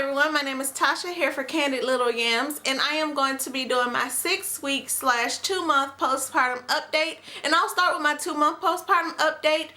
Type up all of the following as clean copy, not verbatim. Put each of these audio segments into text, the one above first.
everyone, my name is Tasha here for Candied Little Yams, and I am going to be doing my 6-week / 2-month postpartum update. And I'll start with my 2-month postpartum update.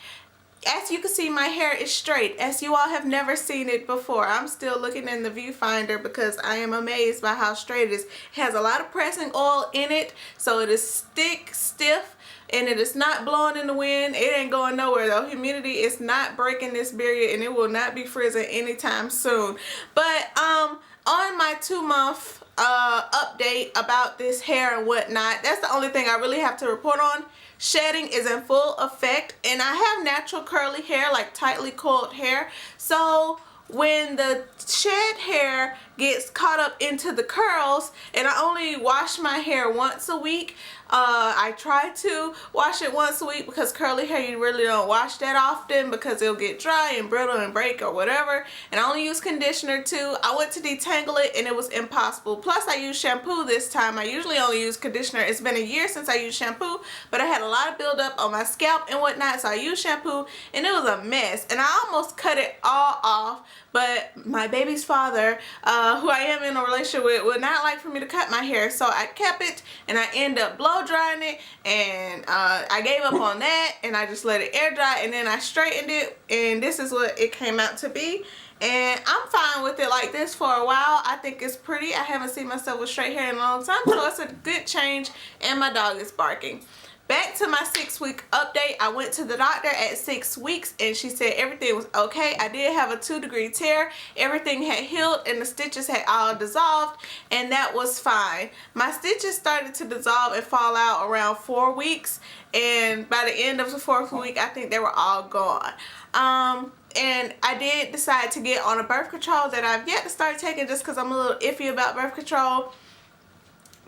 As you can see, my hair is straight, as you all have never seen it before. I'm still looking in the viewfinder because I am amazed by how straight it is. It has a lot of pressing oil in it, so it is stiff, and it is not blowing in the wind. It ain't going nowhere though. Humidity is not breaking this barrier, and it will not be frizzing anytime soon. But on my 2-month update about this hair and whatnot, that's the only thing I really have to report on. Shedding is in full effect, and I have natural curly hair, like tightly coiled hair. So when the shed hair gets caught up into the curls, and I only wash my hair once a week. I try to wash it once a week because curly hair you really don't wash that often because it'll get dry and brittle and break or whatever. And I only use conditioner too. I went to detangle it and it was impossible. Plus I used shampoo this time. I usually only use conditioner. It's been a year since I used shampoo, but I had a lot of buildup on my scalp and whatnot, so I used shampoo and it was a mess. And I almost cut it all off, but my baby's father, who I am in a relationship with, would not like for me to cut my hair, so I kept it and I ended up blow drying it, and I gave up on that and I just let it air dry, and then I straightened it, and this is what it came out to be. And I'm fine with it like this for a while. I think it's pretty. I haven't seen myself with straight hair in a long time, so it's a good change, and my dog is barking. Back to my 6-week update. I went to the doctor at 6 weeks and she said everything was okay. I did have a 2-degree tear. Everything had healed and the stitches had all dissolved, and that was fine. My stitches started to dissolve and fall out around 4 weeks, and by the end of the 4th week I think they were all gone. And I did decide to get on a birth control that I've yet to start taking just because I'm a little iffy about birth control.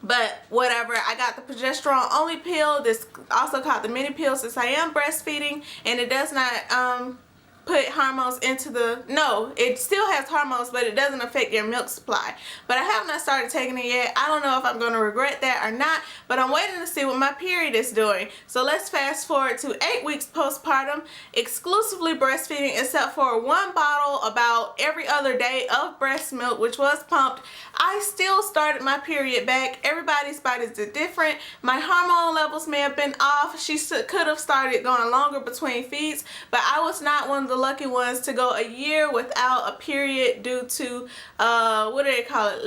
But whatever, I got the progesterone only pill, this also called the mini pill, since I am breastfeeding, and it does not put hormones into the, no, it still has hormones, but it doesn't affect your milk supply. But I have not started taking it yet. I don't know if I'm going to regret that or not, but I'm waiting to see what my period is doing. So let's fast forward to 8 weeks postpartum, exclusively breastfeeding except for 1 bottle about every other day of breast milk, which was pumped. I still started my period back. Everybody's bodies are different. My hormone levels may have been off. She could have started going longer between feeds, but I was not one of the lucky ones to go a year without a period due to what do they call it,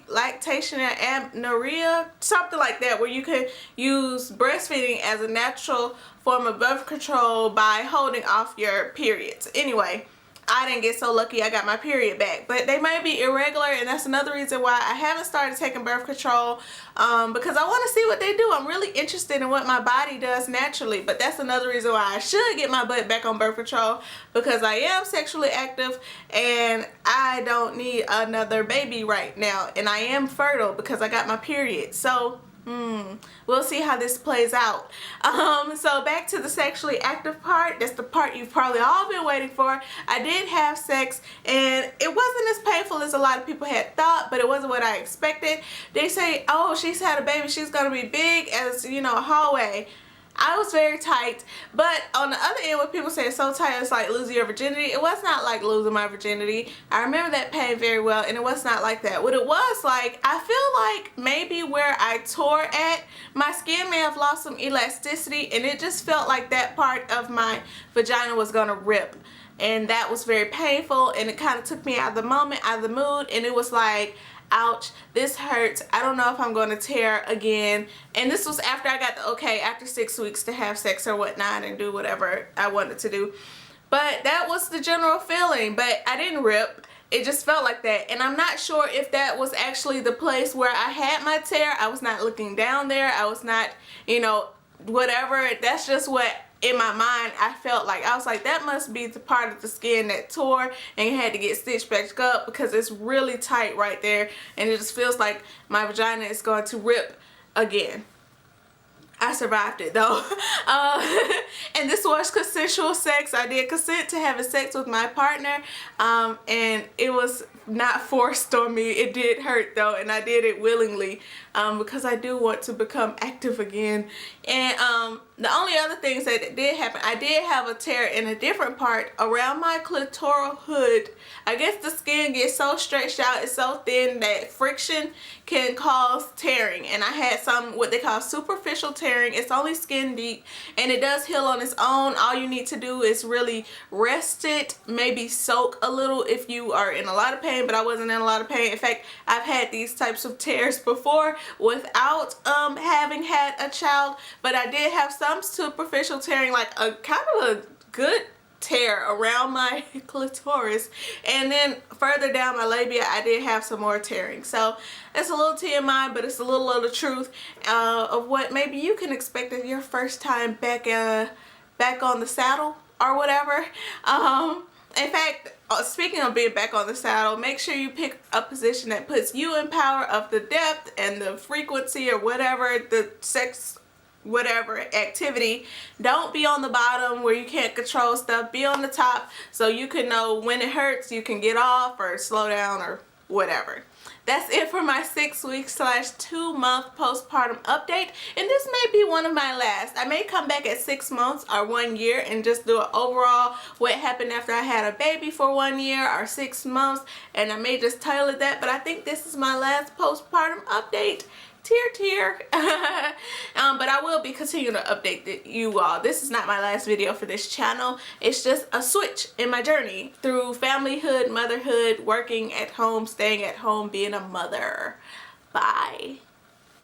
lactation and amenorrhea, something like that, where you can use breastfeeding as a natural form of birth control by holding off your periods. Anyway, I didn't get so lucky I got my period back, but they may be irregular, and that's another reason why I haven't started taking birth control, because I want to see what they do. I'm really interested in what my body does naturally, but that's another reason why I should get my butt back on birth control, because I am sexually active and I don't need another baby right now, and I am fertile because I got my period. So we'll see how this plays out. So back to the sexually active part. That's the part you've probably all been waiting for. I did have sex, and it wasn't as painful as a lot of people had thought, but it wasn't what I expected. They say, oh, she's had a baby, she's gonna be big as, you know, a hallway. I was very tight, but on the other end, when people say it's so tight, it's like losing your virginity. It was not like losing my virginity. I remember that pain very well, and it was not like that. What it was like, I feel like maybe where I tore at, my skin may have lost some elasticity, and it just felt like that part of my vagina was gonna rip. And that was very painful, and it kind of took me out of the moment, out of the mood, and it was like, ouch, this hurts. I don't know if I'm going to tear again. And this was after I got the okay after 6 weeks to have sex or whatnot and do whatever I wanted to do. But that was the general feeling. But I didn't rip. It just felt like that. And I'm not sure if that was actually the place where I had my tear. I was not looking down there. I was not, you know, whatever. That's just what in my mind I felt like. I was like, that must be the part of the skin that tore and had to get stitched back up, because it's really tight right there, and it just feels like my vagina is going to rip again. I survived it though. And this was consensual sex. I did consent to having sex with my partner, and it was not forced on me. It did hurt though, and I did it willingly, because I do want to become active again. And The only other things that did happen, I did have a tear in a different part around my clitoral hood. I guess the skin gets so stretched out, it's so thin that friction can cause tearing. And I had some what they call superficial tearing. It's only skin deep and it does heal on its own. All you need to do is really rest it, maybe soak a little if you are in a lot of pain, but I wasn't in a lot of pain. In fact, I've had these types of tears before without having had a child, but I did have some superficial tearing, like a kind of a good tear around my clitoris, and then further down my labia I did have some more tearing. So it's a little TMI, but it's a little of the truth of what maybe you can expect at your first time back on the saddle or whatever. In fact, speaking of being back on the saddle, make sure you pick a position that puts you in power of the depth and the frequency or whatever, the sex, whatever activity. Don't be on the bottom where you can't control stuff. Be on the top so you can know when it hurts, you can get off or slow down or whatever. That's it for my 6-week/2 month postpartum update, and this may be one of my last. I may come back at 6 months or 1 year and just do an overall what happened after I had a baby for 1 year or 6 months, and I may just title it that, but I think this is my last postpartum update. Tear. But I will be continuing to update you all. This is not my last video for this channel. It's just a switch in my journey through familyhood, motherhood, working at home, staying at home, being a mother. Bye.